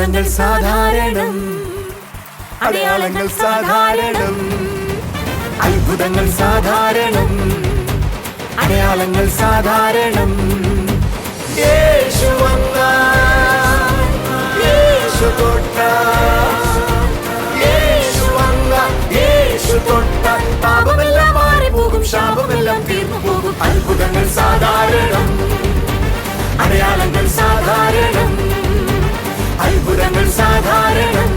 അത്ഭുതങ്ങൾ സാധാരണം, അടയാളങ്ങൾ സാധാരണം. അത്ഭുതങ്ങൾ സാധാരണം, അടയാളങ്ങൾ സാധാരണം. യേശു വന്നാൽ, യേശു തൊട്ടാൽ, യേശു വന്നാൽ, യേശു തൊട്ടാൽ പാപമെല്ലാം മാറിപ്പോകും, ശാപമെല്ലാം തീർന്നു പോകും. അത്ഭുതങ്ങൾ സാധാരണം, അടയാളങ്ങൾ സാധാരണം. അത്ഭുതങ്ങൾ സാധാരണം,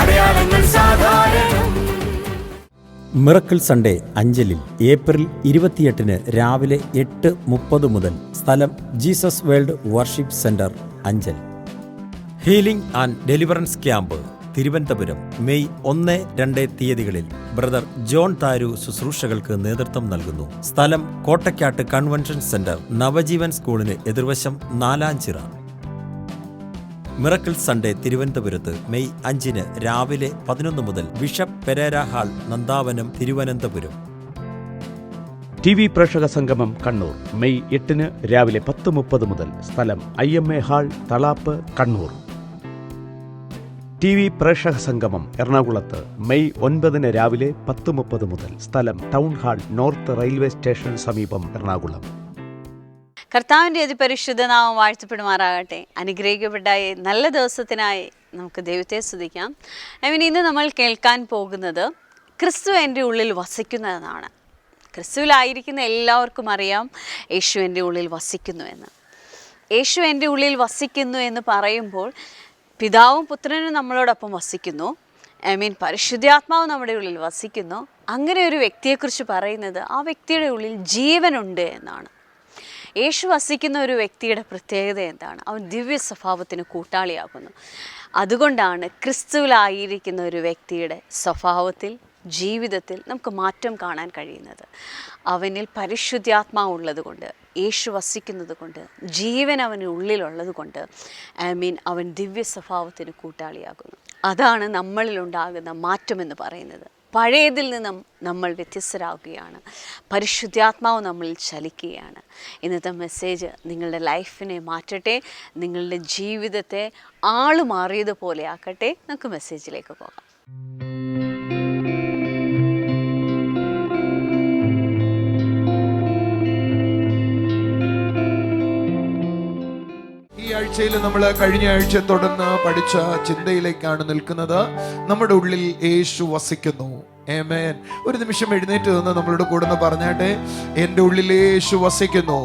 അടയാളങ്ങൾ സാധാരണം. മിറക്കിൾ സൺഡേ അഞ്ചലിൽ ഏപ്രിൽ 28 രാവിലെ 8:30 മുതൽ. സ്ഥലം Jesus world worship centre, Anchal. Healing and deliverance camp Thiruvananthapuram May 1, 2 തീയതികളിൽ ബ്രദർ ജോൺ താരു ശുശ്രൂഷകൾക്ക് നേതൃത്വം നൽകുന്നു. സ്ഥലം കോട്ടയ്ക്കാട്ട് കൺവെൻഷൻ സെന്റർ, നവജീവൻ സ്കൂളിന് എതിർവശം, നാലാഞ്ചിറ. മിറക്കിൾ സൺഡേ തിരുവനന്തപുരത്ത് മെയ് 5 രാവിലെ 11 മുതൽ. Bishop Pereira hall, Nandavanam, Thiruvananthapuram. TV പ്രേക്ഷക സംഗമം കണ്ണൂർ മെയ് 8 രാവിലെ 10:30 മുതൽ. സ്ഥലം IMA hall, Thalap, Kannur. TV പ്രേക്ഷക സംഗമം എറണാകുളത്ത് മെയ് 9 രാവിലെ 10:30 മുതൽ. സ്ഥലം ടൗൺ ഹാൾ, നോർത്ത് റെയിൽവേ സ്റ്റേഷന് സമീപം, എറണാകുളം. കർത്താവിൻ്റെ അതിപരിശുദ്ധ നാമം വാഴ്ത്തപ്പെടുമാറാകട്ടെ. അനുഗ്രഹിക്കപ്പെട്ട നല്ല ദിവസത്തിനായി നമുക്ക് ദൈവത്തെ സ്തുതിക്കാം. ഇന്ന് നമ്മൾ കേൾക്കാൻ പോകുന്നത് ക്രിസ്തു എൻ്റെ ഉള്ളിൽ വസിക്കുന്നതെന്നാണ്. ക്രിസ്തുവിലായിരിക്കുന്ന എല്ലാവർക്കും അറിയാം യേശു എൻ്റെ ഉള്ളിൽ വസിക്കുന്നു എന്ന്. യേശു എൻ്റെ ഉള്ളിൽ വസിക്കുന്നു എന്ന് പറയുമ്പോൾ പിതാവും പുത്രനും നമ്മളോടൊപ്പം വസിക്കുന്നു. പരിശുദ്ധാത്മാവ് നമ്മുടെ ഉള്ളിൽ വസിക്കുന്നു. അങ്ങനെ ഒരു വ്യക്തിയെക്കുറിച്ച് പറയുന്നത് ആ വ്യക്തിയുടെ ഉള്ളിൽ ജീവനുണ്ട് എന്നാണ്. യേശു വസിക്കുന്ന ഒരു വ്യക്തിയുടെ പ്രത്യേകത എന്താണ്? അവൻ ദിവ്യ സ്വഭാവത്തിന് കൂട്ടാളിയാകുന്നു. അതുകൊണ്ടാണ് ക്രിസ്തുവിലായിരിക്കുന്ന ഒരു വ്യക്തിയുടെ സ്വഭാവത്തിൽ, ജീവിതത്തിൽ നമുക്ക് മാറ്റം കാണാൻ കഴിയുന്നത്. അവനിൽ പരിശുദ്ധാത്മാവുള്ളത് കൊണ്ട്, യേശു വസിക്കുന്നത് കൊണ്ട്, ജീവൻ അവന് ഉള്ളിലുള്ളത് കൊണ്ട് അവൻ ദിവ്യ സ്വഭാവത്തിന് കൂട്ടാളിയാകുന്നു. അതാണ് നമ്മളിലുണ്ടാകുന്ന മാറ്റമെന്ന് പറയുന്നത്. പഴയതിൽ നിന്നും നമ്മൾ വ്യത്യസ്തരാകുകയാണ്. പരിശുദ്ധാത്മാവ് നമ്മളിൽ ചലിക്കുകയാണ്. ഇന്നത്തെ മെസ്സേജ് നിങ്ങളുടെ ലൈഫിനെ മാറ്റട്ടെ, നിങ്ങളുടെ ജീവിതത്തെ ആളുമാറിയതുപോലെ ആക്കട്ടെ. നമുക്ക് മെസ്സേജിലേക്ക് പോകാം. ആഴ്ചയിൽ നമ്മൾ കഴിഞ്ഞ ആഴ്ച തുടർന്ന് പഠിച്ച ചിന്തയിലേക്കാണ് നിൽക്കുന്നത്. നമ്മുടെ ഉള്ളിൽ യേശു വസിക്കുന്നു. ആമേൻ. ഒരു നിമിഷം എഴുന്നേറ്റ് നിന്ന് നമ്മളോട് കൂടെ പറഞ്ഞാട്ടെ, എന്റെ ഉള്ളിൽ യേശു വസിക്കുന്നു.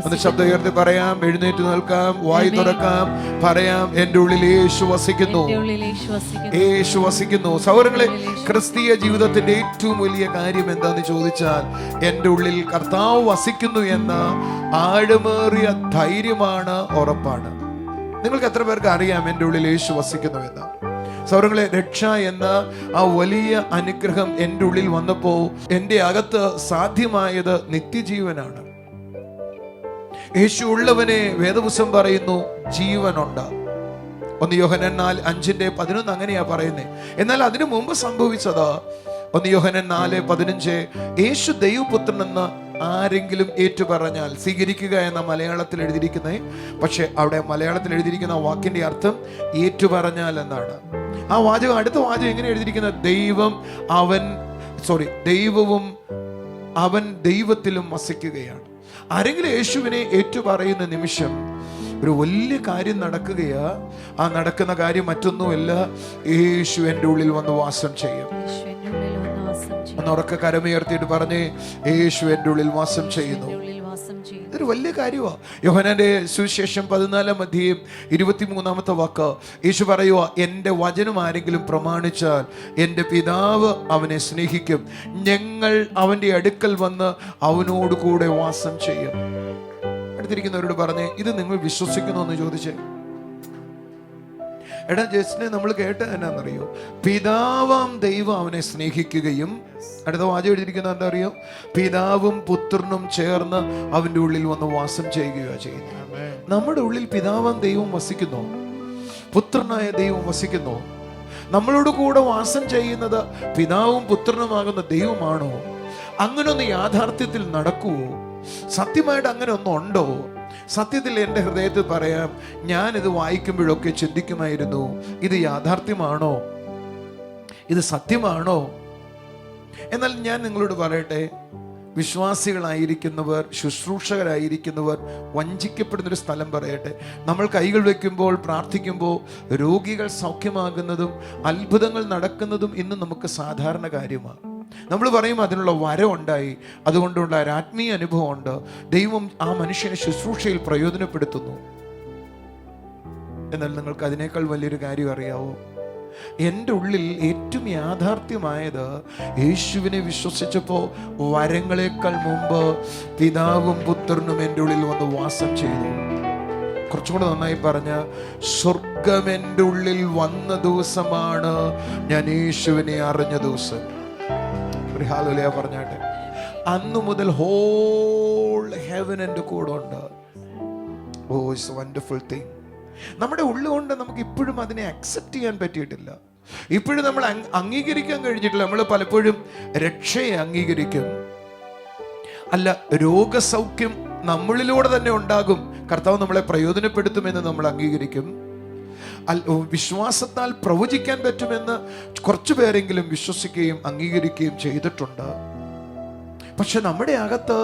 ഒന്ന് ശബ്ദം ഉയർത്തി പറയാം. എഴുന്നേറ്റ് നിൽക്കാം, വായി തുറക്കാം, പറയാം, എന്റെ ഉള്ളിൽ യേശു വസിക്കുന്നു. യേശു വസിക്കുന്നു. സഹോദരങ്ങളെ, ക്രിസ്തീയ ജീവിതത്തിന്റെ ഏറ്റവും വലിയ കാര്യം എന്താന്ന് ചോദിച്ചാൽ, എന്റെ ഉള്ളിൽ കർത്താവ് വസിക്കുന്നു എന്ന ആഴമേറിയ ധൈര്യമാണ്, ഉറപ്പാണ്. നിങ്ങൾക്ക് എത്ര പേർക്ക് അറിയാം എന്റെ ഉള്ളിൽ യേശു വസിക്കുന്നു എന്ന്? സഹോദരങ്ങളെ, രക്ഷ എന്ന ആ വലിയ അനുഗ്രഹം എൻ്റെ ഉള്ളിൽ വന്നപ്പോ എൻ്റെ അകത്ത് സാധ്യമായത് നിത്യജീവനാണ്. യേശു ഉള്ളവനെ വേദപുസ്തകം പറയുന്നു ജീവനുണ്ട്. 1 യോഹന്നാൻ 4:5-11 അങ്ങനെയാ പറയുന്നത്. എന്നാൽ അതിനു മുമ്പ് സംഭവിച്ചത് 1 യോഹന്നാൻ 4:15 യേശു ദൈവപുത്രനെന്ന് ആരെങ്കിലും ഏറ്റുപറഞ്ഞാൽ, സ്വീകരിക്കുക എന്ന മലയാളത്തിൽ എഴുതിയിരിക്കുന്നത്, പക്ഷെ അവിടെ മലയാളത്തിൽ എഴുതിയിരിക്കുന്ന വാക്കിന്റെ അർത്ഥം ഏറ്റുപറഞ്ഞാൽ എന്നാണ്. ആ വാചകം, അടുത്ത വാചകം എങ്ങനെ എഴുതിയിരിക്കുന്നത്? ദൈവവും അവൻ ദൈവത്തിലും വസിക്കുകയാണ്. ആരെങ്കിലും യേശുവിനെ ഏറ്റുപറയുന്ന നിമിഷം ഒരു വലിയ കാര്യം നടക്കുകയാ. ആ നടക്കുന്ന കാര്യം മറ്റൊന്നുമല്ല, യേശു എൻ്റെ ഉള്ളിൽ വന്ന് വാസം ചെയ്യും. ഒന്ന് ഉറക്കെ കരമുയർത്തിയിട്ട് പറഞ്ഞേ, യേശു എൻ്റെ ഉള്ളിൽ വാസം ചെയ്യുന്നു. ഇതൊരു വലിയ കാര്യമാണ്. യോഹന്നാന്റെ സുവിശേഷം 14:23 വാക്ക് യേശു പറയുക, എൻ്റെ വചനം ആരെങ്കിലും പ്രമാണിച്ചാൽ എൻ്റെ പിതാവ് അവനെ സ്നേഹിക്കും, ഞങ്ങൾ അവൻ്റെ അടുക്കൽ വന്ന് അവനോട് കൂടെ വാസം ചെയ്യും. അടുത്തിരിക്കുന്നവരോട് പറഞ്ഞേ, ഇത് നിങ്ങൾ വിശ്വസിക്കുന്നു എന്ന് ചോദിച്ചേ. എടാ ജസ്റ്റിനെ നമ്മൾ കേട്ട എന്നാന്നറിയോ? പിതാവാം ദൈവം അവനെ സ്നേഹിക്കുകയും, അടുത്ത വാചകം എഴുതിയിരിക്കുന്നത് എന്താ അറിയോ? പിതാവും പുത്രനും ചേർന്ന് അവൻ്റെ ഉള്ളിൽ വന്ന് വാസം ചെയ്യുകയാണ് ചെയ്യുന്നത്. നമ്മുടെ ഉള്ളിൽ പിതാവാം ദൈവം വസിക്കുന്നു, പുത്രനായ ദൈവം വസിക്കുന്നു. നമ്മളോട് കൂടെ വാസം ചെയ്യുന്നത് പിതാവും പുത്രനുമാകുന്ന ദൈവമാണോ? അങ്ങനൊന്ന് യാഥാർത്ഥ്യത്തിൽ നടക്കുവോ? സത്യമായിട്ട് അങ്ങനെ ഒന്നും ഉണ്ടോ? സത്യത്തിൽ എൻ്റെ ഹൃദയത്തിൽ പറയാം, ഞാനിത് വായിക്കുമ്പോഴൊക്കെ ചിന്തിക്കുമായിരുന്നു, ഇത് യാഥാർത്ഥ്യമാണോ, ഇത് സത്യമാണോ? എന്നാൽ ഞാൻ നിങ്ങളോട് പറയട്ടെ, വിശ്വാസികളായിരിക്കുന്നവർ, ശുശ്രൂഷകരായിരിക്കുന്നവർ വഞ്ചിക്കപ്പെടുന്നൊരു സ്ഥലം പറയട്ടെ. നമ്മൾ കൈകൾ വയ്ക്കുമ്പോൾ, പ്രാർത്ഥിക്കുമ്പോൾ രോഗികൾ സൗഖ്യമാകുന്നതും അത്ഭുതങ്ങൾ നടക്കുന്നതും ഇന്ന് നമുക്ക് സാധാരണ കാര്യമാണ്. നമ്മൾ പറയും അതിനുള്ള വരം ഉണ്ടായി, അതുകൊണ്ടുള്ള ഒരു ആത്മീയ അനുഭവമുണ്ട്, ദൈവം ആ മനുഷ്യനെ ശുശ്രൂഷയിൽ പ്രയോജനപ്പെടുത്തുന്നു. എന്നാൽ നിങ്ങൾക്ക് അതിനേക്കാൾ വലിയൊരു കാര്യം അറിയാവോ? എൻ്റെ ഉള്ളിൽ ഏറ്റവും യാഥാർത്ഥ്യമായത്, യേശുവിനെ വിശ്വസിച്ചപ്പോൾ വരങ്ങളെക്കാൾ മുമ്പ് പിതാവും പുത്രനും എൻ്റെ ഉള്ളിൽ വന്ന് വാസം ചെയ്തു. കുറച്ചും കൂടെ നന്നായി പറഞ്ഞ, സ്വർഗം എൻ്റെ ഉള്ളിൽ വന്ന ദിവസമാണ് ഞാൻ യേശുവിനെ അറിഞ്ഞ ദിവസം. ഒരു ഹല്ലേലൂയ പറഞ്ഞാട്ടെ. അന്നു മുതൽ ഹോൾ ഹെവൻ എൻ്റെ കൂടെ ഉണ്ട്. ഓ, ഇറ്റ്സ് എ വണ്ടർഫുൾ തിങ്. നമ്മുടെ ഉള്ളുകൊണ്ട് നമുക്ക് ഇപ്പോഴും അതിനെ അക്സെപ്റ്റ് ചെയ്യാൻ പറ്റിയിട്ടില്ല. ഇപ്പോഴും നമ്മൾ അംഗീകരിക്കാൻ കഴിഞ്ഞിട്ടില്ല. നമ്മൾ പലപ്പോഴും രക്ഷയെ അംഗീകരിക്കും, അല്ല രോഗസൗഖ്യം നമ്മളിലൂടെ തന്നെ ഉണ്ടാകും, കർത്താവ് നമ്മളെ പ്രയോജനപ്പെടുത്തുമെന്ന് നമ്മൾ അംഗീകരിക്കും. വിശ്വാസത്താൽ പ്രവചിക്കാൻ പറ്റുമെന്ന് കുറച്ചു പേരെങ്കിലും വിശ്വസിക്കുകയും അംഗീകരിക്കുകയും ചെയ്തിട്ടുണ്ട്. പക്ഷെ നമ്മുടെ അകത്ത്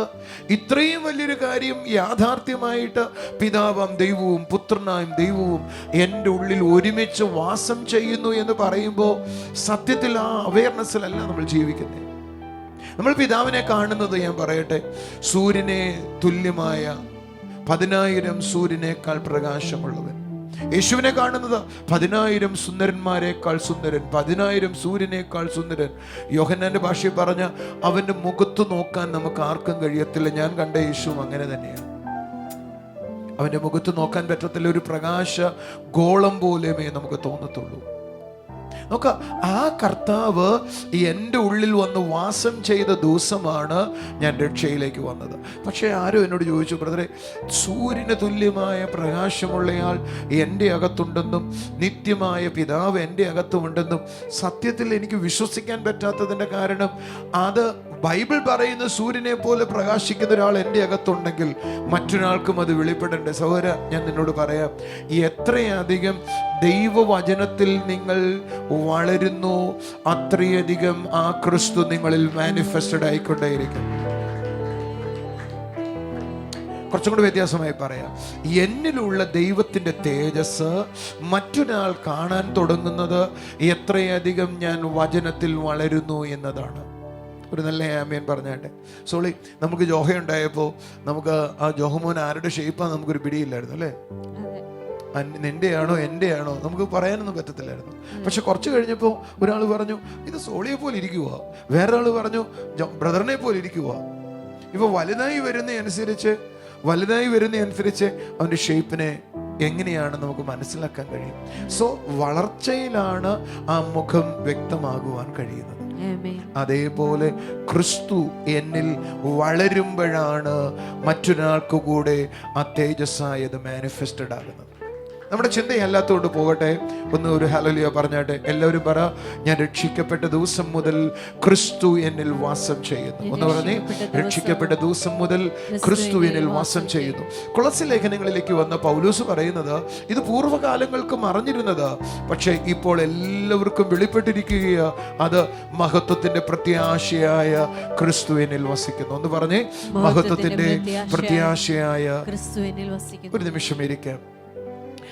ഇത്രയും വലിയൊരു കാര്യം യാഥാർത്ഥ്യമായിട്ട് പിതാവാം ദൈവവും പുത്രനായും ദൈവവും എൻ്റെ ഉള്ളിൽ ഒരുമിച്ച് വാസം ചെയ്യുന്നു എന്ന് പറയുമ്പോൾ സത്യത്തിൽ ആ അവയർനെസ്സിലല്ല നമ്മൾ ജീവിക്കുന്നത്. നമ്മൾ പിതാവിനെ കാണുന്നത്, ഞാൻ പറയട്ടെ, സൂര്യനെ തുല്യമായ 10,000 സൂര്യനേക്കാൾ പ്രകാശമുള്ളവൻ. യേശുവിനെ കാണുന്നത് 10,000 സുന്ദരന്മാരെക്കാൾ സുന്ദരൻ, 10,000 സൂര്യനേക്കാൾ സുന്ദരൻ. യോഹന്നാന്റെ ഭാഷയിൽ പറഞ്ഞ, അവന്റെ മുഖത്ത് നോക്കാൻ നമുക്ക് ആർക്കും കഴിയത്തില്ല. ഞാൻ കണ്ട യേശുവും അങ്ങനെ തന്നെയാണ്. അവന്റെ മുഖത്ത് നോക്കാൻ പറ്റത്തില്ല, ഒരു പ്രകാശ ഗോളം പോലെമേ നമുക്ക് തോന്നത്തുള്ളൂ. നോക്ക, ആ കർത്താവ് എൻ്റെ ഉള്ളിൽ വന്ന് വാസം ചെയ്ത ദിവസമാണ് ഞാൻ രക്ഷയിലേക്ക് വന്നത്. പക്ഷേ ആരോ എന്നോട് ചോദിച്ചു, ബ്രദറെ, സൂര്യന് തുല്യമായ പ്രകാശമുള്ളയാൾ എൻ്റെ അകത്തുണ്ടെന്നും നിത്യമായ പിതാവ് എൻ്റെ അകത്തുമുണ്ടെന്നും സത്യത്തിൽ എനിക്ക് വിശ്വസിക്കാൻ പറ്റാത്തതിൻ്റെ കാരണം, അത് ബൈബിൾ പറയുന്ന സൂര്യനെ പോലെ പ്രകാശിക്കുന്ന ഒരാൾ എൻ്റെ അകത്തുണ്ടെങ്കിൽ മറ്റൊരാൾക്കും അത് വെളിപ്പെടേണ്ടേ. സഹോദര, ഞാൻ നിന്നോട് പറയാം, എത്രയധികം ദൈവവചനത്തിൽ നിങ്ങൾ വളരുന്നു, അത്രയധികം ആ ക്രിസ്തു നിങ്ങളിൽ മാനിഫെസ്റ്റഡ് ആയിക്കൊണ്ടേയിരിക്കും. കുറച്ചും കൂടി വ്യത്യാസമായി പറയാം, എന്നിലുള്ള ദൈവത്തിൻ്റെ തേജസ് മറ്റൊരാൾ കാണാൻ തുടങ്ങുന്നത് എത്രയധികം ഞാൻ വചനത്തിൽ വളരുന്നു എന്നതാണ്. ഒരു നല്ല ആമേൻ പറഞ്ഞാട്ടെ. സോളി, നമുക്ക് ജോഹ ഉണ്ടായപ്പോൾ നമുക്ക് ആ ജോഹമോൻ ആരുടെ ഷേപ്പാന്ന് നമുക്കൊരു പിടിയില്ലായിരുന്നു, അല്ലേ? നിന്റെയാണോ എന്റെയാണോ നമുക്ക് പറയാനൊന്നും പറ്റത്തില്ലായിരുന്നു. പക്ഷെ കുറച്ച് കഴിഞ്ഞപ്പോൾ ഒരാൾ പറഞ്ഞു, ഇത് സോളിയെ പോലെ ഇരിക്കുക, വേറൊരാൾ പറഞ്ഞു ബ്രദറിനെ പോലെ ഇരിക്കുക. ഇപ്പൊ വലുതായി വരുന്നതനുസരിച്ച് അവന്റെ ഷേപ്പിനെ എങ്ങനെയാണ് നമുക്ക് മനസ്സിലാക്കാൻ കഴിയും. സോ വളർച്ചയിലാണ് ആ മുഖം വ്യക്തമാകുവാൻ കഴിയുന്നത്. അതേപോലെ ക്രിസ്തു എന്നിൽ വളരുമ്പോഴാണ് മറ്റൊരാൾക്ക് കൂടെ ആ തേജസ്സായത് മാനിഫെസ്റ്റഡ് ആകുന്നത്. നമ്മുടെ ചിന്തയല്ലാത്തോണ്ട് പോകട്ടെ, ഒരു ഹല്ലേലൂയ പറഞ്ഞാട്ടെ. എല്ലാവരും പറ, ഞാൻ രക്ഷിക്കപ്പെട്ട ദിവസം മുതൽ ക്രിസ്തു എന്നിൽ വാസം ചെയ്യുന്നു. ഒന്ന് പറഞ്ഞേ, രക്ഷിക്കപ്പെട്ട ദിവസം മുതൽ ക്രിസ്തു എന്നിൽ വാസം ചെയ്യുന്നു. കൊളോസ്യ ലേഖനങ്ങളിലേക്ക് വന്ന പൗലോസ് പറയുന്നത്, ഇത് പൂർവ്വകാലങ്ങൾക്ക് മറഞ്ഞിരുന്നത്, പക്ഷേ ഇപ്പോൾ എല്ലാവർക്കും വെളിപ്പെട്ടിരിക്കുകയാ, അത് മഹത്വത്തിന്റെ പ്രത്യാശയായ ക്രിസ്തു എന്നിൽ വസിക്കുന്നു. ഒന്ന് പറഞ്ഞേ, മഹത്വത്തിന്റെ പ്രത്യാശയായ ക്രിസ്തു എന്നിൽ വസിക്കുന്നു. ഒരു നിമിഷം ഇരിക്കാം.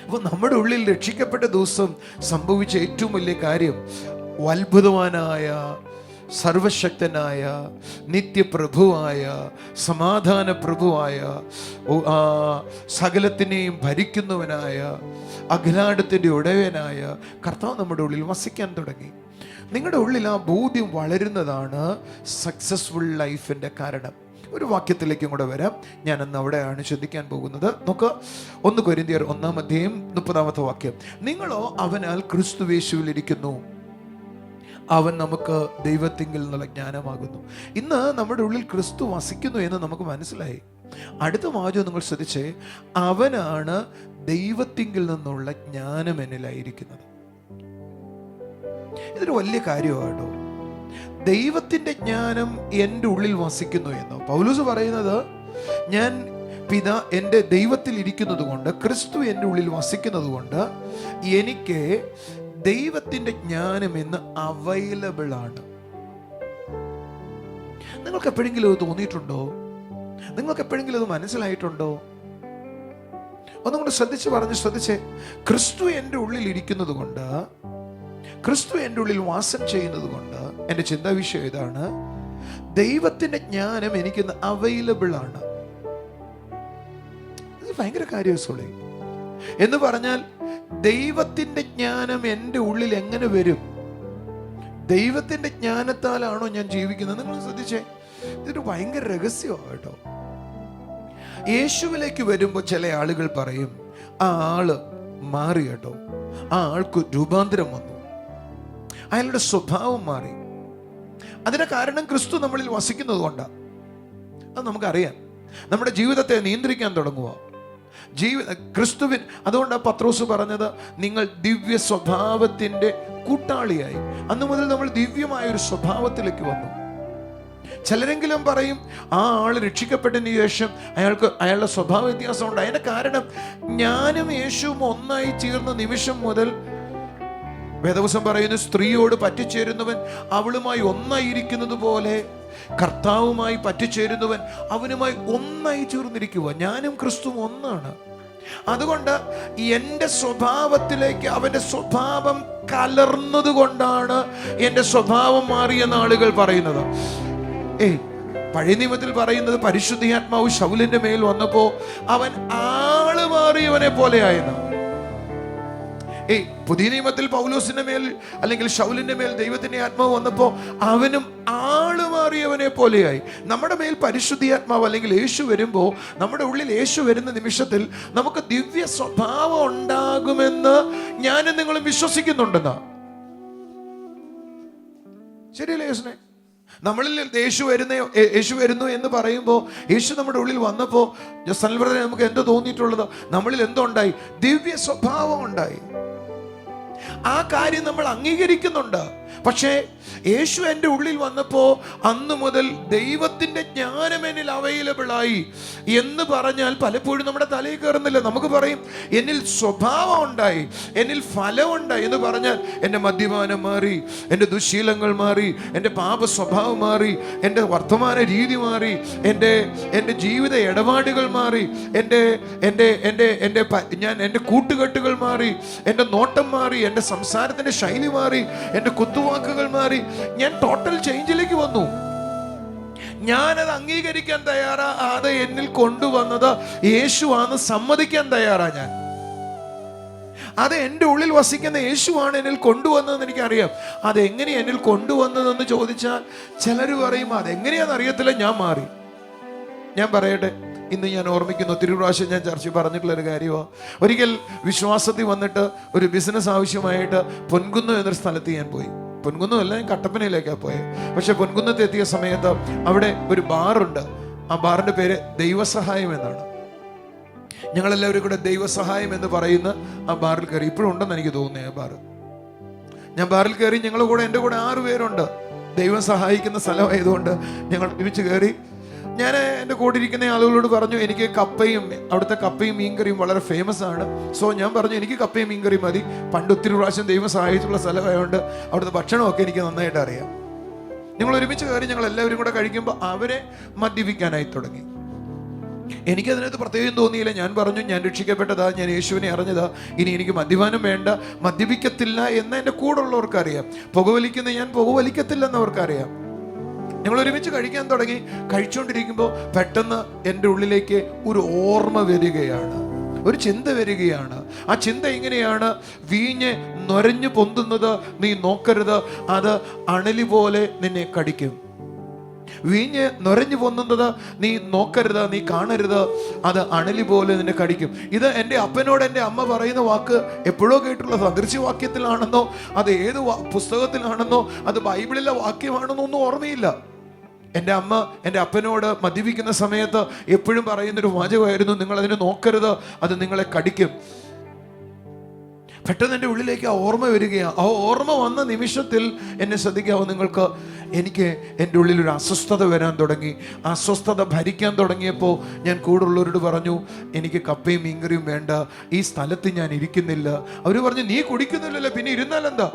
അപ്പോൾ നമ്മുടെ ഉള്ളിൽ രക്ഷിക്കപ്പെട്ട ദിവസം സംഭവിച്ച ഏറ്റവും വലിയ കാര്യം, അത്ഭുതവാനായ, സർവശക്തനായ, നിത്യപ്രഭുവായ, സമാധാന പ്രഭുവായ, സകലത്തിനെയും ഭരിക്കുന്നവനായ, അഖിലാണ്ടത്തിൻ്റെ ഉടയവനായ കർത്താവ് നമ്മുടെ ഉള്ളിൽ വസിക്കാൻ തുടങ്ങി. നിങ്ങളുടെ ഉള്ളിൽ ആ ബോധ്യം വളരുന്നതാണ് സക്സസ്ഫുൾ ലൈഫിൻ്റെ കാരണം. ഒരു വാക്യത്തിലേക്കും കൂടെ വരാം. ഞാൻ അന്ന് അവിടെയാണ് ചിന്തിക്കാൻ പോകുന്നത്. നോക്കുക, 1 കൊരിന്ത്യർ 1:30 നിങ്ങളോ അവനാൽ ക്രിസ്തുയേശുവിൽ ഇരിക്കുന്നു, അവൻ നമുക്ക് ദൈവത്തിങ്കിൽ നിന്നുള്ള ജ്ഞാനമാകുന്നു. ഇന്ന് നമ്മുടെ ഉള്ളിൽ ക്രിസ്തു വസിക്കുന്നു എന്ന് നമുക്ക് മനസ്സിലായി. അടുത്ത വാചകം നിങ്ങൾ ശ്രദ്ധിച്ചേ, അവനാണ് ദൈവത്തിങ്കിൽ നിന്നുള്ള ജ്ഞാനം എന്നിലായിരിക്കുന്നത്. ഇതൊരു വലിയ കാര്യമാട്ടോ. ദൈവത്തിന്റെ ജ്ഞാനം എൻ്റെ ഉള്ളിൽ വസിക്കുന്നു എന്നോ. പൗലോസ് പറയുന്നത്, ഞാൻ എൻ്റെ ദൈവത്തിൽ ഇരിക്കുന്നത് കൊണ്ട്, ക്രിസ്തു എൻ്റെ ഉള്ളിൽ വസിക്കുന്നത് കൊണ്ട് എനിക്ക് ദൈവത്തിൻ്റെ ജ്ഞാനം ഇന്ന് അവൈലബിൾ ആണ്. നിങ്ങൾക്ക് എപ്പോഴെങ്കിലും അത് തോന്നിയിട്ടുണ്ടോ? നിങ്ങൾക്ക് എപ്പോഴെങ്കിലും അത് മനസ്സിലായിട്ടുണ്ടോ? ഒന്നുകൊണ്ട് ശ്രദ്ധിച്ചേ. ക്രിസ്തു എൻ്റെ ഉള്ളിൽ ഇരിക്കുന്നത് കൊണ്ട്, ക്രിസ്തു എൻ്റെ ഉള്ളിൽ വാസം ചെയ്യുന്നത് കൊണ്ട് എൻ്റെ ചിന്താ വിഷയം ഇതാണ്: ദൈവത്തിന്റെ ജ്ഞാനം എനിക്കിന്ന് അവൈലബിൾ ആണ്. ഇത് ഭയങ്കര കാര്യമാണ്. എന്ന് പറഞ്ഞാൽ ദൈവത്തിന്റെ ജ്ഞാനം എൻ്റെ ഉള്ളിൽ എങ്ങനെ വരും? ദൈവത്തിന്റെ ജ്ഞാനത്താലാണോ ഞാൻ ജീവിക്കുന്നത്? നിങ്ങൾ ശ്രദ്ധിച്ചേ, ഇതൊരു ഭയങ്കര രഹസ്യമാണ് കേട്ടോ. യേശുവിലേക്ക് വരുമ്പോൾ ചില ആളുകൾ പറയും ആ ആള് മാറി കേട്ടോ, ആ ആൾക്ക് രൂപാന്തരം വന്നു, അയാളുടെ സ്വഭാവം മാറി. അതിന് കാരണം ക്രിസ്തു നമ്മളിൽ വസിക്കുന്നത് കൊണ്ടാണ്. അത് നമുക്കറിയാം. നമ്മുടെ ജീവിതത്തെ നിയന്ത്രിക്കാൻ തുടങ്ങുക ക്രിസ്തുവിൻ. അതുകൊണ്ടാണ് പത്രോസ് പറഞ്ഞത്, നിങ്ങൾ ദിവ്യ സ്വഭാവത്തിന്റെ കൂട്ടാളിയായി. അന്നു മുതൽ നമ്മൾ ദിവ്യമായ ഒരു സ്വഭാവത്തിലേക്ക് വന്നു. ചിലരെങ്കിലും പറയും ആ ആൾ രക്ഷിക്കപ്പെട്ടതിന് ശേഷം അയാളുടെ സ്വഭാവ വ്യത്യാസം ഉണ്ട്. അതിന്റെ കാരണം ഞാനും യേശുവും ഒന്നായി ചേർന്ന നിമിഷം മുതൽ വേദവസം പറയുന്നു, സ്ത്രീയോട് പറ്റിച്ചേരുന്നവൻ അവളുമായി ഒന്നായിരിക്കുന്നത് പോലെ കർത്താവുമായി പറ്റിച്ചേരുന്നവൻ അവനുമായി ഒന്നായി ചേർന്നിരിക്കുക. ഞാനും ക്രിസ്തുവും ഒന്നാണ്. അതുകൊണ്ട് എൻ്റെ സ്വഭാവത്തിലേക്ക് അവന്റെ സ്വഭാവം കലർന്നത് കൊണ്ടാണ് എൻ്റെ സ്വഭാവം മാറിയെന്ന് ആളുകൾ പറയുന്നത്. പഴയ നിയമത്തിൽ പറയുന്നത് പരിശുദ്ധാത്മാവ് ശൗലിന്റെ മേൽ വന്നപ്പോ അവൻ ആള് മാറിയവനെ പോലെയായിരുന്നു. പുതിയ നിയമത്തിൽ പൗലോസിന്റെ മേൽ അല്ലെങ്കിൽ ശൗലിന്റെ മേൽ ദൈവത്തിന്റെ ആത്മാവ് വന്നപ്പോ അവനും ആള് മാറിയവനെ പോലെയായി. നമ്മുടെ മേൽ പരിശുദ്ധാത്മാവ് അല്ലെങ്കിൽ യേശു വരുമ്പോ, നമ്മുടെ ഉള്ളിൽ യേശു വരുന്ന നിമിഷത്തിൽ നമുക്ക് ദിവ്യ സ്വഭാവം ഉണ്ടാകുമെന്ന് ഞാനും നിങ്ങളും വിശ്വസിക്കുന്നുണ്ടെന്നാ. ശരിയല്ലേ യേശുനെ? നമ്മളിൽ യേശു വരുന്നു എന്ന് പറയുമ്പോൾ, യേശു നമ്മുടെ ഉള്ളിൽ വന്നപ്പോൾ ജോസൽ ബ്രദറെ നമുക്ക് എന്തോ തോന്നിയിട്ടുള്ളത്? നമ്മളിൽ എന്തോ ഉണ്ടായി? ദിവ്യ സ്വഭാവം ഉണ്ടായി. ആ കാര്യം നമ്മൾ അംഗീകരിക്കുന്നുണ്ട്. പക്ഷേ യേശു എൻ്റെ ഉള്ളിൽ വന്നപ്പോൾ അന്ന് മുതൽ ദൈവത്തിന്റെ ജ്ഞാനം എന്നിൽ അവൈലബിൾ ആയി എന്ന് പറഞ്ഞാൽ പലപ്പോഴും നമ്മുടെ തലയിൽ കയറുന്നില്ല. നമുക്ക് പറയും എന്നിൽ സ്വഭാവം ഉണ്ടായി, എന്നിൽ ഫലം ഉണ്ടായി എന്ന് പറഞ്ഞാൽ എൻ്റെ മദ്യപാനം മാറി, എൻ്റെ ദുശീലങ്ങൾ മാറി, എൻ്റെ പാപ സ്വഭാവം മാറി, എൻ്റെ വർത്തമാന രീതി മാറി, എൻ്റെ ജീവിത ഇടപാടുകൾ മാറി, എൻ്റെ കൂട്ടുകെട്ടുകൾ മാറി, എൻ്റെ നോട്ടം മാറി, എൻ്റെ സംസാരത്തിന്റെ ശൈലി മാറി, എൻ്റെ കുത്തുവാക്കുകൾ മാറി. ഞാൻ ടോട്ടൽ ചേഞ്ചിലേക്ക് വന്നു. ഞാനത് അംഗീകരിക്കാൻ തയ്യാറാ. അത് എന്നിൽ കൊണ്ടുവന്നത് യേശുവാണ് സമ്മതിക്കാൻ തയ്യാറാ. ഞാൻ അത് എൻ്റെ ഉള്ളിൽ വസിക്കുന്ന യേശുവാണ് എന്നിൽ കൊണ്ടുവന്നതെന്ന് എനിക്കറിയാം. അതെങ്ങനെയാ എന്നിൽ കൊണ്ടുവന്നതെന്ന് ചോദിച്ചാൽ ചിലർ പറയും അതെങ്ങനെയാണെന്ന് അറിയത്തില്ല, ഞാൻ മാറി. ഞാൻ പറയട്ടെ, ഇന്ന് ഞാൻ ഓർമ്മിക്കുന്നു, ഒത്തിരി പ്രാവശ്യം ഞാൻ ചർച്ച പറഞ്ഞിട്ടുള്ളൊരു കാര്യമാണ്. ഒരിക്കൽ വിശ്വാസത്തിൽ വന്നിട്ട് ഒരു ബിസിനസ് ആവശ്യമായിട്ട് പൊൻകുന്നം എന്നൊരു സ്ഥലത്ത് ഞാൻ പോയി. പൊൻകുന്നമല്ല, ഞാൻ കട്ടപ്പനയിലേക്കാണ് പോയത്. പക്ഷെ പൊൻകുന്നത്ത് എത്തിയ സമയത്ത് അവിടെ ഒരു ബാറുണ്ട്. ആ ബാറിന്റെ പേര് ദൈവസഹായം എന്നാണ്. ഞങ്ങളെല്ലാവരും കൂടെ ദൈവസഹായം എന്ന് പറയുന്ന ആ ബാറിൽ കയറി. ഇപ്പോഴും ഉണ്ടെന്ന് എനിക്ക് തോന്നുന്നു ആ ബാർ. ഞാൻ ബാറിൽ കയറി. ഞങ്ങളുടെ കൂടെ എൻ്റെ കൂടെ 6 പേരുണ്ട്. ദൈവം സഹായിക്കുന്ന സ്ഥലമായതുകൊണ്ട് ഞങ്ങൾ ഒരുമിച്ച് കയറി. ഞാൻ എൻ്റെ കൂടെ ഇരിക്കുന്ന ആളുകളോട് പറഞ്ഞു, എനിക്ക് അവിടുത്തെ കപ്പയും മീൻകറിയും വളരെ ഫേമസ് ആണ്. സോ ഞാൻ പറഞ്ഞു എനിക്ക് കപ്പയും മീൻകറിയും മതി. പണ്ട് ഒത്തിരി പ്രാവശ്യം ദൈവം സഹായിച്ചുള്ള സ്ഥലമായതുകൊണ്ട് അവിടുത്തെ ഭക്ഷണമൊക്കെ എനിക്ക് നന്നായിട്ട് അറിയാം. ഞങ്ങൾ ഒരുമിച്ച് കയറി. ഞങ്ങൾ എല്ലാവരും കൂടെ കഴിക്കുമ്പോൾ അവരെ മദ്യപിക്കാനായി തുടങ്ങി. എനിക്കതിനകത്ത് പ്രത്യേകം തോന്നിയില്ല. ഞാൻ പറഞ്ഞു, ഞാൻ രക്ഷിക്കപ്പെട്ടതാ, ഞാൻ യേശുവിനെ അറിഞ്ഞതാ, ഇനി എനിക്ക് മദ്യപാനം വേണ്ട, മദ്യപിക്കത്തില്ല എന്ന് എൻ്റെ കൂടെ ഉള്ളവർക്കറിയാം. പുകവലിക്കുന്ന ഞാൻ പുകവലിക്കത്തില്ലെന്ന് അവർക്കറിയാം. ഞങ്ങൾ ഒരുമിച്ച് കഴിക്കാൻ തുടങ്ങി. കഴിച്ചുകൊണ്ടിരിക്കുമ്പോൾ പെട്ടെന്ന് എൻ്റെ ഉള്ളിലേക്ക് ഒരു ഓർമ്മ വരികയാണ്, ഒരു ചിന്ത വരികയാണ്. ആ ചിന്ത ഇങ്ങനെയാണ്: വീഞ്ഞ് നൊരഞ്ഞു പൊന്തുന്നത് നീ നോക്കരുത്, അത് അണലി പോലെ നിന്നെ കടിക്കും. വീഞ്ഞ് നൊരഞ്ഞു പൊന്തുന്നത് നീ നോക്കരുത്, നീ കാണരുത്, അത് അണലി പോലെ നിന്നെ കടിക്കും. ഇത് എൻ്റെ അപ്പനോട് എൻ്റെ അമ്മ പറയുന്ന വാക്ക് എപ്പോഴോ കേട്ടുള്ള സദൃശ്യവാക്യത്തിലാണെന്നോ, അത് ഏത് പുസ്തകത്തിലാണെന്നോ, അത് ബൈബിളിലെ വാക്യമാണെന്നോ ഒന്നും ഓർമ്മയില്ല. എൻ്റെ അമ്മ എൻ്റെ അപ്പനോട് മദ്യപിക്കുന്ന സമയത്ത് എപ്പോഴും പറയുന്നൊരു വാചകമായിരുന്നു, നിങ്ങൾ അതിനെ നോക്കരുത്, അത് നിങ്ങളെ കടിക്കും. പെട്ടെന്ന് എൻ്റെ ഉള്ളിലേക്ക് ആ ഓർമ്മ വരികയാണ്. ആ ഓർമ്മ വന്ന നിമിഷത്തിൽ എന്നെ ശ്രദ്ധിക്കാവോ നിങ്ങൾക്ക്, എനിക്ക് എൻ്റെ ഉള്ളിലൊരു അസ്വസ്ഥത വരാൻ തുടങ്ങി. അസ്വസ്ഥത ഭരിക്കാൻ തുടങ്ങിയപ്പോൾ ഞാൻ കൂടുള്ളവരോട് പറഞ്ഞു, എനിക്ക് കപ്പയും മീൻകറിയും വേണ്ട, ഈ സ്ഥലത്ത് ഞാൻ ഇരിക്കുന്നില്ല. അവർ പറഞ്ഞു, നീ കുടിക്കുന്നില്ലല്ലോ, പിന്നെ ഇരുന്നാലെന്താ?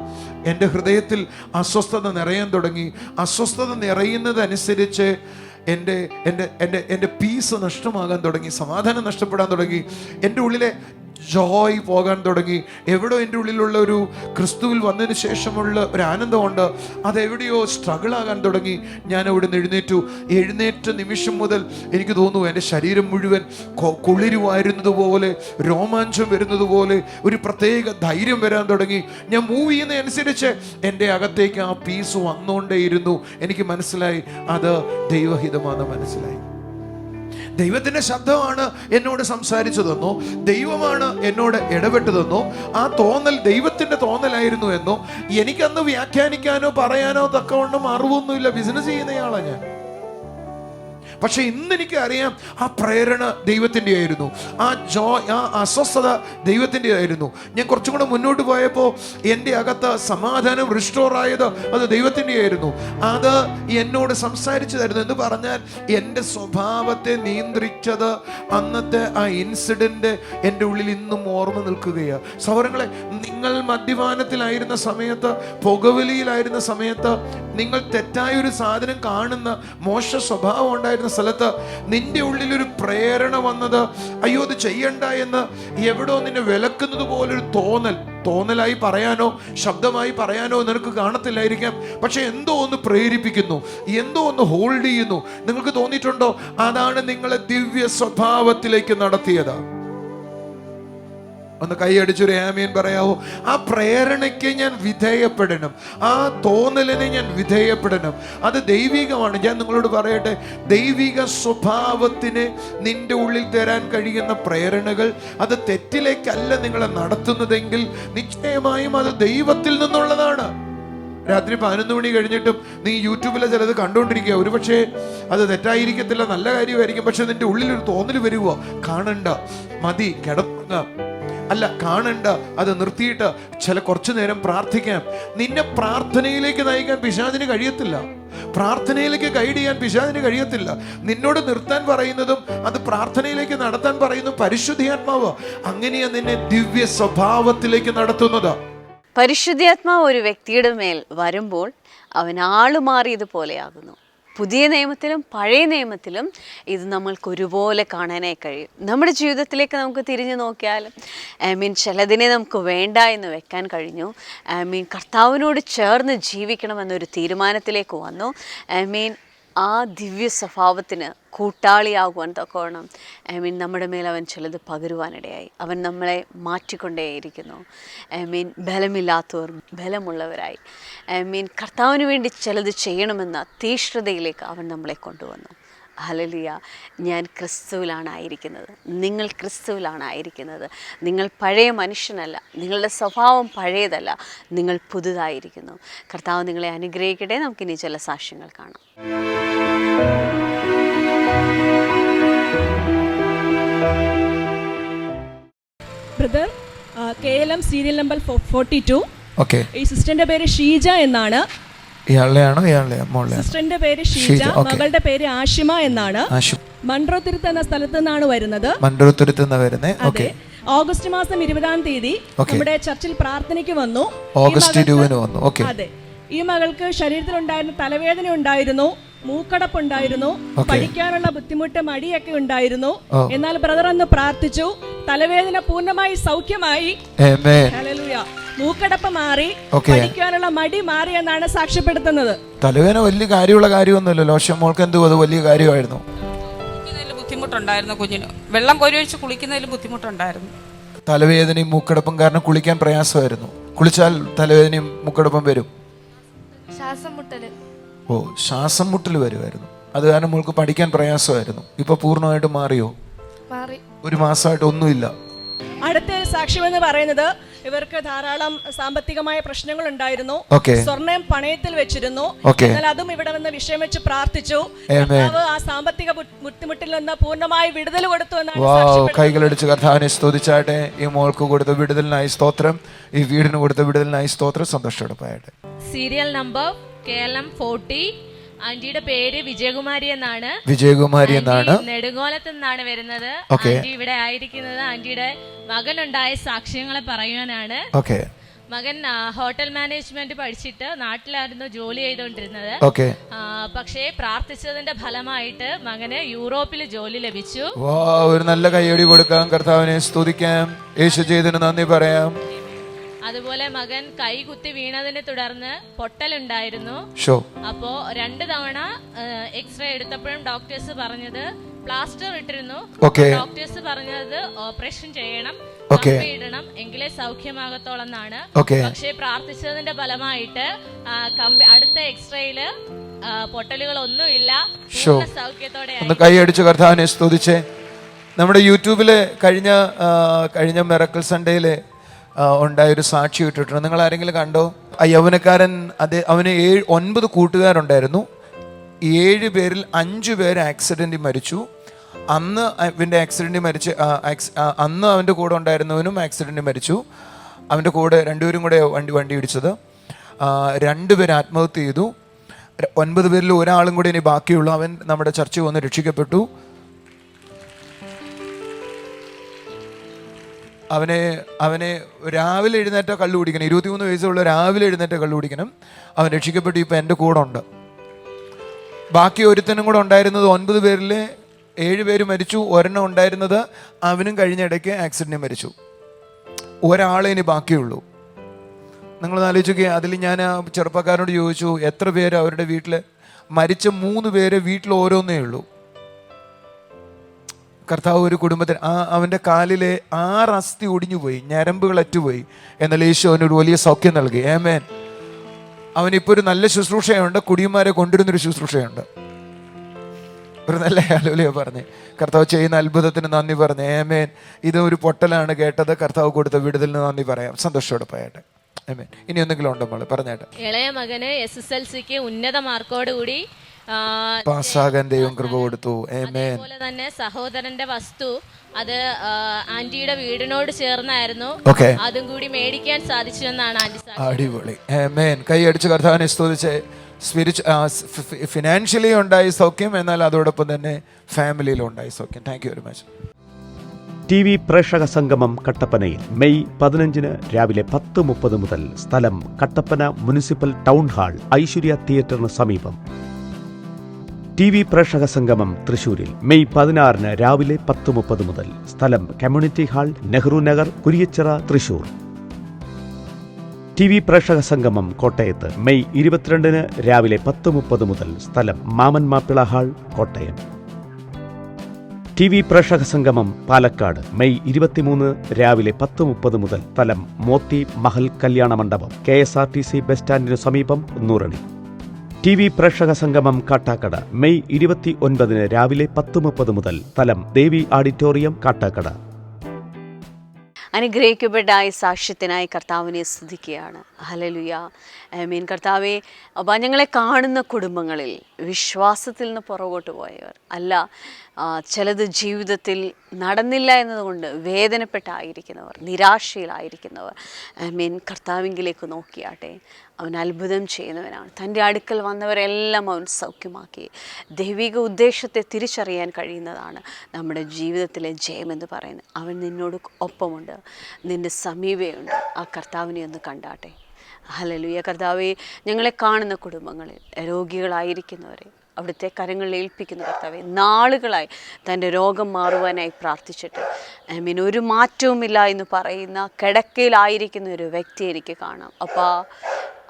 എൻ്റെ ഹൃദയത്തിൽ അസ്വസ്ഥത നിറയാൻ തുടങ്ങി. അസ്വസ്ഥത നിറയുന്നതനുസരിച്ച് എൻ്റെ പീസ് നഷ്ടമാകാൻ തുടങ്ങി, സമാധാനം നഷ്ടപ്പെടാൻ തുടങ്ങി, എൻ്റെ ഉള്ളിലെ ജോയ് പോകാൻ തുടങ്ങി. എവിടോ എൻ്റെ ഉള്ളിലുള്ള ഒരു ക്രിസ്തുവിൽ വന്നതിന് ശേഷമുള്ള ഒരു ആനന്ദമുണ്ട്, അതെവിടെയോ സ്ട്രഗിൾ ആകാൻ തുടങ്ങി. ഞാൻ അവിടെ നിന്ന് എഴുന്നേറ്റ നിമിഷം മുതൽ എനിക്ക് തോന്നുന്നു എൻ്റെ ശരീരം മുഴുവൻ കുളിരുവായിരുന്നത് പോലെ, രോമാഞ്ചം വരുന്നത് പോലെ, ഒരു പ്രത്യേക ധൈര്യം വരാൻ തുടങ്ങി. ഞാൻ മൂവ് ചെയ്യുന്നതനുസരിച്ച് എൻ്റെ അകത്തേക്ക് ആ പീസ് വന്നുകൊണ്ടേയിരുന്നു. എനിക്ക് മനസ്സിലായി അത് ദൈവഹിതമാണെന്ന് മനസ്സിലായി. ദൈവത്തിൻ്റെ ശബ്ദമാണ് എന്നോട് സംസാരിച്ചതെന്നോ, ദൈവമാണ് എന്നോട് ഇടപെട്ടതെന്നോ, ആ തോന്നൽ ദൈവത്തിൻ്റെ തോന്നലായിരുന്നു എന്നോ എനിക്കന്ന് വ്യാഖ്യാനിക്കാനോ പറയാനോ തക്കവണ്ണം അറിവൊന്നുമില്ല. ബിസിനസ് ചെയ്യുന്നയാളാണ് ഞാൻ. പക്ഷെ ഇന്ന് എനിക്ക് അറിയാം, ആ പ്രേരണ ദൈവത്തിൻ്റെ ആയിരുന്നു, ആ അസ്വസ്ഥത ദൈവത്തിൻ്റെ ആയിരുന്നു. ഞാൻ കുറച്ചും കൂടെ മുന്നോട്ട് പോയപ്പോൾ എൻ്റെ അകത്ത് സമാധാനം റിസ്റ്റോർ ആയത് അത് ദൈവത്തിൻ്റെ ആയിരുന്നു. അത് എന്നോട് സംസാരിച്ചതായിരുന്നു. എന്ന് പറഞ്ഞാൽ എൻ്റെ സ്വഭാവത്തെ നിയന്ത്രിച്ചത് അന്നത്തെ ആ ഇൻസിഡന്റ് എൻ്റെ ഉള്ളിൽ ഇന്നും ഓർമ്മ നിൽക്കുകയാണ്. സഹോദരങ്ങളെ, നിങ്ങൾ മദ്യപാനത്തിലായിരുന്ന സമയത്ത്, പുകവലിയിലായിരുന്ന സമയത്ത്, നിങ്ങൾ തെറ്റായൊരു സാധനം കാണുന്ന മോശ സ്വഭാവം ഉണ്ടായിരുന്ന സ്ഥലത്ത് നിന്റെ ഉള്ളിലൊരു പ്രേരണ വന്നത്, അയ്യോ അത് ചെയ്യണ്ട എന്ന് എവിടോ നിന്നെ വിലക്കുന്നത് പോലൊരു തോന്നലായി പറയാനോ ശബ്ദമായി പറയാനോ നിനക്ക് കാണത്തില്ലായിരിക്കാം. പക്ഷെ എന്തോ ഒന്ന് പ്രേരിപ്പിക്കുന്നു, എന്തോ ഒന്ന് ഹോൾഡ് ചെയ്യുന്നു. നിങ്ങൾക്ക് തോന്നിയിട്ടുണ്ടോ അതാണ് നിങ്ങളെ ദിവ്യ സ്വഭാവത്തിലേക്ക് നടത്തിയത്? ഒന്ന് കൈയടിച്ചൊരു ആമേൻ പറയാവോ? ആ പ്രേരണയ്ക്ക് ഞാൻ വിധേയപ്പെടണം, ആ തോന്നലിനെ ഞാൻ വിധേയപ്പെടണം. അത് ദൈവികമാണ്. ഞാൻ നിങ്ങളോട് പറയട്ടെ, ദൈവിക സ്വഭാവത്തിന് നിന്റെ ഉള്ളിൽ തരാൻ കഴിയുന്ന പ്രേരണകൾ അത് തെറ്റിലേക്കല്ല നിങ്ങളെ നടത്തുന്നതെങ്കിൽ നിശ്ചയമായും അത് ദൈവത്തിൽ നിന്നുള്ളതാണ്. രാത്രി 11 മണി കഴിഞ്ഞിട്ടും നീ യൂട്യൂബിലെ ചിലത് കണ്ടുകൊണ്ടിരിക്കുക. ഒരുപക്ഷെ അത് തെറ്റായിരിക്കത്തില്ല, നല്ല കാര്യമായിരിക്കും. പക്ഷെ നിന്റെ ഉള്ളിലൊരു തോന്നൽ വരുവോ, കാണണ്ട, മതി, കിടക്കുക, അല്ല കാണണ്ട, അത് നിർത്തിയിട്ട് കുറച്ചു നേരം പ്രാർത്ഥിക്കാം. നിന്നെ പ്രാർത്ഥനയിലേക്ക് നയിക്കാൻ പിശാചിന് കഴിയത്തില്ല, പ്രാർത്ഥനയിലേക്ക് ഗൈഡ് ചെയ്യാൻ പിശാചിന് കഴിയത്തില്ല. നിന്നോട് നിർത്താൻ പറയുന്നതും അത് പ്രാർത്ഥനയിലേക്ക് നടത്താൻ പറയുന്നതും പരിശുദ്ധാത്മാവ്. അങ്ങനെയാ നിന്നെ ദിവ്യ സ്വഭാവത്തിലേക്ക് നടത്തുന്നത്. പരിശുദ്ധാത്മാവ് ഒരു വ്യക്തിയുടെ മേൽ വരുമ്പോൾ അവൻ ആളുമാറിയതുപോലെയാകുന്നു. പുതിയ നിയമത്തിലും പഴയ നിയമത്തിലും ഇത് നമ്മൾക്ക് ഒരുപോലെ കാണാനായി കഴിയും. നമ്മുടെ ജീവിതത്തിലേക്ക് നമുക്ക് തിരിഞ്ഞു നോക്കിയാലും ചിലതിനെ നമുക്ക് വേണ്ട എന്ന് വെക്കാൻ കഴിഞ്ഞു. കർത്താവിനോട് ചേർന്ന് ജീവിക്കണമെന്നൊരു തീരുമാനത്തിലേക്ക് വന്നു. ആ ദിവ്യ സ്വഭാവത്തിന് കൂട്ടാളിയാകുവാൻ തക്കവണ്ണം നമ്മുടെ മേൽ അവൻ ചിലത് പകരുവാനിടയായി. അവൻ നമ്മളെ മാറ്റിക്കൊണ്ടേയിരിക്കുന്നു. ബലമില്ലാത്തവർ ബലമുള്ളവരായി, കർത്താവിന് വേണ്ടി ചിലത് ചെയ്യണമെന്ന തീഷ്ണതയിലേക്ക് അവൻ നമ്മളെ കൊണ്ടുവന്നു. ഹല്ലേലൂയ. ഞാൻ ക്രിസ്തുവിലാണ് ആയിരിക്കുന്നത്, നിങ്ങൾ ക്രിസ്തുവിലാണ് ആയിരിക്കുന്നത്. നിങ്ങൾ പഴയ മനുഷ്യനല്ല, നിങ്ങളുടെ സ്വഭാവം പഴയതല്ല, നിങ്ങൾ പുതുതായിരിക്കുന്നു. കർത്താവ് നിങ്ങളെ അനുഗ്രഹിക്കട്ടെ. നമുക്കിനി ചില സാക്ഷ്യങ്ങൾ കാണാം. Brother, KLM serial number 42. Okay. ഈ സിസ്റ്ററിന്റെ പേര് ഷീജ എന്നാണ്. ഇയാളുടെയാണോ? സിസ്റ്ററിന്റെ പേര് ഷീജ, മകളുടെ പേര് ആഷിമ എന്നാണ്. മൺട്രോത്തുരുത്ത് എന്ന സ്ഥലത്ത് നിന്നാണ് വരുന്നത്. അതെ. ഓഗസ്റ്റ് മാസം 20-ാം തീയതി നമ്മുടെ ചർച്ചിൽ പ്രാർത്ഥനയ്ക്ക് വന്നു. അതെ. ഈ മകൾക്ക് ശരീരത്തിലുണ്ടായിരുന്ന തലവേദന ഉണ്ടായിരുന്നു, മൂക്കടപ്പുണ്ടായിരുന്നു, പഠിക്കാനുള്ള ബുദ്ധിമുട്ട്, മടിയൊക്കെ ഉണ്ടായിരുന്നു. എന്നാൽ ബ്രദർ അന്ന് പ്രാർത്ഥിച്ചു, തലവേദന പൂർണ്ണമായി സൗഖ്യമായി, ഹല്ലേലൂയ, മൂക്കടപ്പ് മാറി, പഠിക്കാനുള്ള മടി മാറി എന്നാണ് സാക്ഷ്യപ്പെടുത്തുന്നത്. തലവേദന വലിയ കാര്യമുള്ള കാര്യമൊന്നുമില്ലല്ലോ. മോൾക്ക് എന്തോ അത് വലിയ കാര്യമായിരുന്നു. ബുദ്ധിമുട്ടുണ്ടായിരുന്നു, കുഞ്ഞിന് വെള്ളം കോരിയൊഴിച്ച് കുളിക്കുന്നതിൽ ബുദ്ധിമുട്ടുണ്ടായിരുന്നു. തലവേദനയും മൂക്കടപ്പും കാരണം കുളിക്കാൻ പ്രയാസമായിരുന്നു. കുളിച്ചാൽ തലവേദനയും മൂക്കടപ്പും വരും. ശ്വാസം മുട്ടൽ വരുമായിരുന്നു. അത് കാരണം മോൾക്ക് പഠിക്കാൻ പ്രയാസമായിരുന്നു. ഇപ്പൊ പൂർണ്ണമായിട്ട് മാറിയോ? 1 മാസമായിട്ട് ഒന്നുമില്ല. അടുത്ത സാക്ഷ്യം എന്ന് പറയുന്നത് ഇവർക്ക് ധാരാളം സാമ്പത്തികമായ പ്രശ്നങ്ങൾ ഉണ്ടായിരുന്നു. Okay. സ്വർണം പണയത്തിൽ വെച്ചിരുന്നു. Okay. എന്നാൽ അതും ഇവിടെ വന്ന് വിഷയം വെച്ച് പ്രാർത്ഥിച്ചു. കർത്താവ് ആ സാമ്പത്തിക ബുദ്ധിമുട്ടിൽ നിന്ന് പൂർണ്ണമായി വിടുതൽ കൊടുത്തു എന്നാണ് സാക്ഷ്യപ്പെടുത്തുന്നത്. കൈകളടിച്ച് കർത്താവിനെ സ്തുതിച്ചാട്ടെ. ഈ മോൾക്ക് കൊടുത്ത വിടുതലിനായി സ്തോത്രം, ഈ വീടിന് കൊടുത്ത വിടുതലിനായി സ്തോത്രം. സന്തോഷത്തോടെ പോയാട്ടെ. Serial number KLM 40. ആന്റിയുടെ പേര് വിജയകുമാരി എന്നാണ്. വിജയകുമാരി എന്നാണ്. നെടുങ്കോലത്ത് നിന്നാണ് വരുന്നത്. ആന്റി ഇവിടെ ആയിരിക്കുന്നത് ആന്റിയുടെ മകനുണ്ടായ സാക്ഷ്യങ്ങളെ പറയുവാനാണ്. മകൻ ഹോട്ടൽ മാനേജ്മെന്റ് പഠിച്ചിട്ട് നാട്ടിലായിരുന്നു ജോലി ചെയ്തുകൊണ്ടിരുന്നത്. പക്ഷേ പ്രാർത്ഥിച്ചതിന്റെ ഫലമായിട്ട് മകന് യൂറോപ്പിൽ ജോലി ലഭിച്ചു. ഒരു നല്ല കയ്യടി കൊടുക്കാം, കർത്താവിനെ സ്തുതിക്കാം, യേശു ചെയ്തതിന് നന്ദി പറയാം. അതുപോലെ മകൻ കൈകുത്തി വീണതിനെ തുടർന്ന് പൊട്ടലുണ്ടായിരുന്നു. അപ്പോ 2 തവണ എക്സ്റേ എടുത്തപ്പോഴും ഡോക്ടേഴ്സ് പറഞ്ഞത് പ്ലാസ്റ്റർ ഇട്ടിരുന്നു. ഡോക്ടേഴ്സ് പറഞ്ഞത് ഓപ്പറേഷൻ ചെയ്യണം, ഇടണം, എങ്കിലേ സൗഖ്യമാകത്തോളെന്നാണ്. പക്ഷേ പ്രാർത്ഥിച്ചതിന്റെ ഫലമായിട്ട് അടുത്ത എക്സ്റേയില് പൊട്ടലുകളൊന്നുമില്ല, സൗഖ്യത്തോടെ. കൈ അടിച്ച് കർത്താവിനെ സ്തുതിച്ചേ. നമ്മുടെ യൂട്യൂബില് കഴിഞ്ഞ മിറക്കിൾ സൺഡേയില് ഉണ്ടായൊരു സാക്ഷി ഇട്ടിട്ടുണ്ട്. നിങ്ങൾ ആരെങ്കിലും കണ്ടോ? ആ യൗവനക്കാരൻ, അവന് 9 കൂട്ടുകാരുണ്ടായിരുന്നു. 7 പേരിൽ 5 പേര് ആക്സിഡന്റിൽ മരിച്ചു. അന്ന് ഇവൻ്റെ ആക്സിഡന്റിൽ മരിച്ച് അന്ന് അവൻ്റെ കൂടെ ഉണ്ടായിരുന്നവനും ആക്സിഡന്റിൽ മരിച്ചു. അവൻ്റെ കൂടെ 2 പേരും കൂടെ വണ്ടി ഇടിച്ചത്. 2 പേര് ആത്മഹത്യ ചെയ്തു. 9 പേരിൽ ഒരാളും കൂടെ ഇനി ബാക്കിയുള്ളൂ. അവൻ നമ്മുടെ ചർച്ചിൽ വന്ന് രക്ഷിക്കപ്പെട്ടു. അവനെ രാവിലെ എഴുന്നേറ്റ കള്ളു കുടിക്കണം. 23 വയസ്സുള്ള രാവിലെ എഴുന്നേറ്റ കള്ളു കുടിക്കണം. അവൻ രക്ഷിക്കപ്പെട്ടു. ഇപ്പം എൻ്റെ കൂടെ ഉണ്ട്. ബാക്കി ഒരുത്തനും കൂടെ ഉണ്ടായിരുന്നത് 9 പേരിൽ 7 പേര് മരിച്ചു. ഒരെണ്ണം ഉണ്ടായിരുന്നത് അവനും കഴിഞ്ഞ ഇടയ്ക്ക് ആക്സിഡൻറ്റിൽ മരിച്ചു. ഒരാളെ ഇനി ബാക്കിയുള്ളൂ. നിങ്ങൾ ആലോചിക്കുക. അതിൽ ഞാൻ ആ ചെറുപ്പക്കാരനോട് ചോദിച്ചു, എത്ര പേര് അവരുടെ വീട്ടിൽ മരിച്ച? 3 പേര് വീട്ടിൽ ഓരോന്നേ ഉള്ളൂ. കർത്താവ് ഒരു കുടുംബത്തിൽ അവൻ്റെ കാലിലെ 6 അസ്ഥി ഒടിഞ്ഞുപോയി, ഞരമ്പുകൾ അറ്റുപോയി. എന്നാൽ യേശു അവനൊരു വലിയ സൗഖ്യം നൽകി. ആമേൻ. അവനിപ്പോൾ ഒരു നല്ല ശുശ്രൂഷയുണ്ട്, കുടിയന്മാരെ കൊണ്ടുവരുന്നൊരു ശുശ്രൂഷയുണ്ട്. ഒരു നല്ല ഹല്ലേലൂയ പറഞ്ഞ് കർത്താവ് ചെയ്യുന്ന അത്ഭുതത്തിന് നന്ദി പറഞ്ഞ്. ആമേൻ. ഇത് ഒരു പൊട്ടലാണ് കേട്ടത്. കർത്താവ് കൊടുത്ത വിടുതലിന് നന്ദി പറയാം. സന്തോഷത്തോടെ പോയാട്ടെ. ആമേൻ. ഇനി എന്തെങ്കിലും ഉണ്ടോ മോളെ? പറഞ്ഞേട്ടെ. ഇളയ മകന് SSLCക്ക് ഉന്നത മാർക്കോടുകൂടി പാസ്സാകാൻ ദൈവം കൃപ കൊടുത്തു. അതുപോലെ തന്നെ സഹോദരന്റെ വസ്തു അത് ആന്റിയുടെ വീടിനോട് ചേർന്നായിരുന്നു. അതും കൂടി മേടിക്കാൻ സാധിച്ചു എന്നാണ് ആന്റി. അടിപൊളി. ആമേൻ. കൈ അടിച്ച് കർത്താവിനെ സ്തുതിച്ച്. ഫിനാൻഷ്യലി ഉണ്ടായി സൗഖ്യം, എന്നാൽ അതോടൊപ്പം തന്നെ ഫാമിലിയിലും ഉണ്ടായി സൗഖ്യം. Thank you very much. TV പ്രേക്ഷക സംഗമം കട്ടപ്പനയിൽ മെയ് 15 രാവിലെ 10:30 മുതൽ. സ്ഥലം Kattappana municipal town hall, Aishwarya തിയേറ്ററിന് സമീപം. TV പ്രേക്ഷക സംഗമം തൃശൂരിൽ മെയ് 16 രാവിലെ 10:30 മുതൽ. സ്ഥലം community hall, Nehru Nagar, Kuriachira, Thrissur. TV പ്രേക്ഷക സംഗമം കോട്ടയത്ത് മെയ് 22 രാവിലെ 10:30 മുതൽ. സ്ഥലം മാമൻ മാപ്പിള ഹാൾ, കോട്ടയം. TV പ്രേക്ഷക സംഗമം പാലക്കാട് മെയ് 23 രാവിലെ 10:30 മുതൽ. സ്ഥലം മോത്തി മഹൽ കല്യാണ മണ്ഡപം, KSRTC ബസ് സ്റ്റാൻഡിനു സമീപം, നൂറണി. TV പ്രേക്ഷക സംഗമം കാട്ടാക്കട മെയ് 29 രാവിലെ 10:30 മുതൽ. സ്ഥലം ദേവി ഓഡിറ്റോറിയം, കാട്ടാക്കട. അനുഗ്രഹിക്കപ്പെട്ട ഈ സാക്ഷ്യത്തിനായി കർത്താവിനെ സ്തുതിക്കുകയാണ്. ഹല്ലേലൂയ. ആമേൻ. കർത്താവെ, അപ്പം ഞങ്ങളെ കാണുന്ന കുടുംബങ്ങളിൽ വിശ്വാസത്തിൽ നിന്ന് പുറകോട്ട് പോയവർ അല്ല, ചിലത് ജീവിതത്തിൽ നടന്നില്ല എന്നതുകൊണ്ട് വേദനപ്പെട്ടായിരിക്കുന്നവർ, നിരാശയിലായിരിക്കുന്നവർ, ആമേൻ, കർത്താവിങ്കിലേക്ക് നോക്കിയാട്ടെ. അവൻ അത്ഭുതം ചെയ്യുന്നവനാണ്. തൻ്റെ അടുക്കൽ വന്നവരെല്ലാം അവൻ സൗഖ്യമാക്കി. ദൈവിക ഉദ്ദേശത്തെ തിരിച്ചറിയാൻ കഴിയുന്നതാണ് നമ്മുടെ ജീവിതത്തിലെ ജയമെന്ന് പറയുന്നത്. അവൻ നിന്നോട് ഒപ്പമുണ്ട്, നിൻ്റെ സമീപമുണ്ട്. ആ കർത്താവിനെ ഒന്ന് കണ്ടാട്ടെ. ഹല്ലേലൂയ. കർത്താവേ, ഞങ്ങളെ കാണുന്ന കുടുംബങ്ങളിൽ രോഗികളായിരിക്കുന്നവരെ അവിടുത്തെ കരങ്ങളിൽ ഏൽപ്പിക്കുന്ന കർത്താവേ, നാളുകളായി തൻ്റെ രോഗം മാറുവാനായി പ്രാർത്ഥിച്ചിട്ട് ആമീൻ ഒരു മാറ്റവുമില്ല എന്ന് പറയുന്ന കിടക്കയിലായിരിക്കുന്ന ഒരു വ്യക്തി എനിക്ക് കാണാം. അപ്പാ,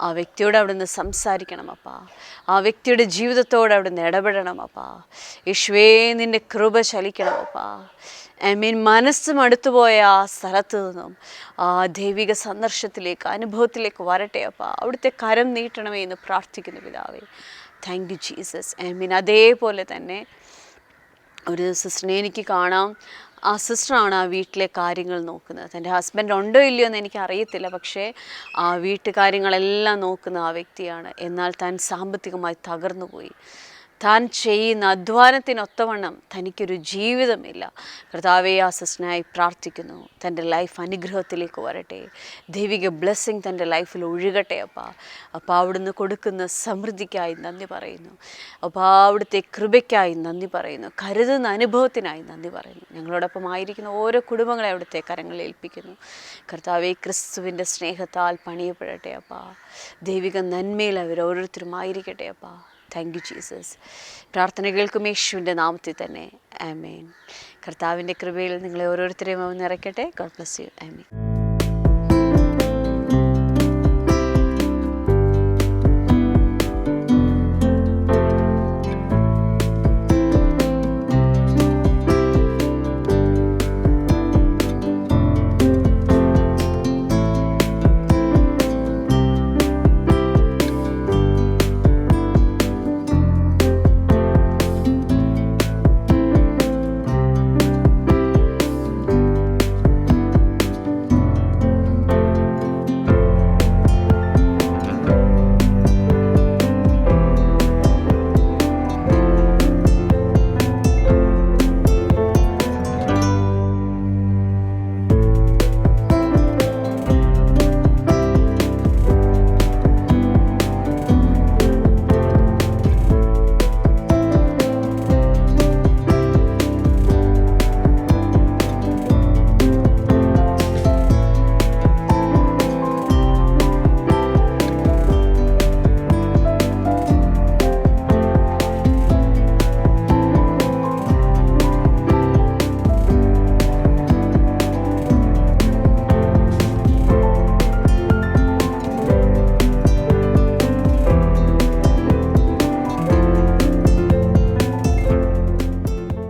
ആ വ്യക്തിയോട് അവിടുന്ന് സംസാരിക്കണം അപ്പാ. ആ വ്യക്തിയുടെ ജീവിതത്തോട് അവിടുന്ന് ഇടപെടണം അപ്പാ. യേശുവേ, നിൻ്റെ കൃപ ചലിക്കണം അപ്പാ. ആമീൻ. മനസ്സും അടുത്തുപോയ ആ സ്ഥലത്ത് നിന്നും ആ ദൈവിക സന്ദർശനത്തിലേക്ക്, അനുഭവത്തിലേക്ക് വരട്ടെ അപ്പാ. അവിടുത്തെ കരം നീട്ടണമേ എന്ന് പ്രാർത്ഥിക്കുന്നു പിതാവേ. Thank you Jesus. ആമീൻ. അതേപോലെ തന്നെ ഒരു സിസ്റ്ററിനെ എനിക്ക് കാണാം. ആ സിസ്റ്ററാണ് ആ വീട്ടിലെ കാര്യങ്ങൾ നോക്കുന്നത്. തൻ്റെ ഹസ്ബൻഡ് ഉണ്ടോ ഇല്ലയോ എന്ന് എനിക്ക് അറിയത്തില്ല, പക്ഷേ ആ വീട്ടുകാര്യങ്ങളെല്ലാം നോക്കുന്ന ആ വ്യക്തിയാണ്. എന്നാൽ താൻ സാമ്പത്തികമായി തകർന്നുപോയി. താൻ ചെയ്യുന്ന അധ്വാനത്തിനൊത്തവണ്ണം തനിക്കൊരു ജീവിതമില്ല. കർത്താവേ, ആ സിസ്റ്ററിനായി പ്രാർത്ഥിക്കുന്നു. തൻ്റെ ലൈഫ് അനുഗ്രഹത്തിലേക്ക് വരട്ടെ. ദൈവിക ബ്ലെസ്സിങ് തൻ്റെ ലൈഫിൽ ഒഴുകട്ടെ അപ്പാ. അപ്പോൾ അവിടുന്ന് കൊടുക്കുന്ന സമൃദ്ധിക്കായി നന്ദി പറയുന്നു. അപ്പോൾ അവിടുത്തെ കൃപയ്ക്കായി നന്ദി പറയുന്നു. കരുതുന്ന അനുഭവത്തിനായി നന്ദി പറയുന്നു. ഞങ്ങളോടൊപ്പം ആയിരിക്കുന്ന ഓരോ കുടുംബങ്ങളെ അവിടുത്തെ കരങ്ങളിൽ ഏൽപ്പിക്കുന്നു. കർത്താവേ, ക്രിസ്തുവിൻ്റെ സ്നേഹത്താൽ പണിയപ്പെടട്ടെ അപ്പാ. ദൈവിക നന്മയിൽ അവർ ഓരോരുത്തരും ആയിരിക്കട്ടെ അപ്പാ. Thank you Jesus. പ്രാർത്ഥന കേൾക്കും യേശുവിൻ്റെ നാമത്തിൽ തന്നെ. ആമേൻ. കർത്താവിൻ്റെ കൃപയിൽ നിങ്ങളെ ഓരോരുത്തരെയും നിറയ്ക്കട്ടെ. God bless you. ആമേൻ.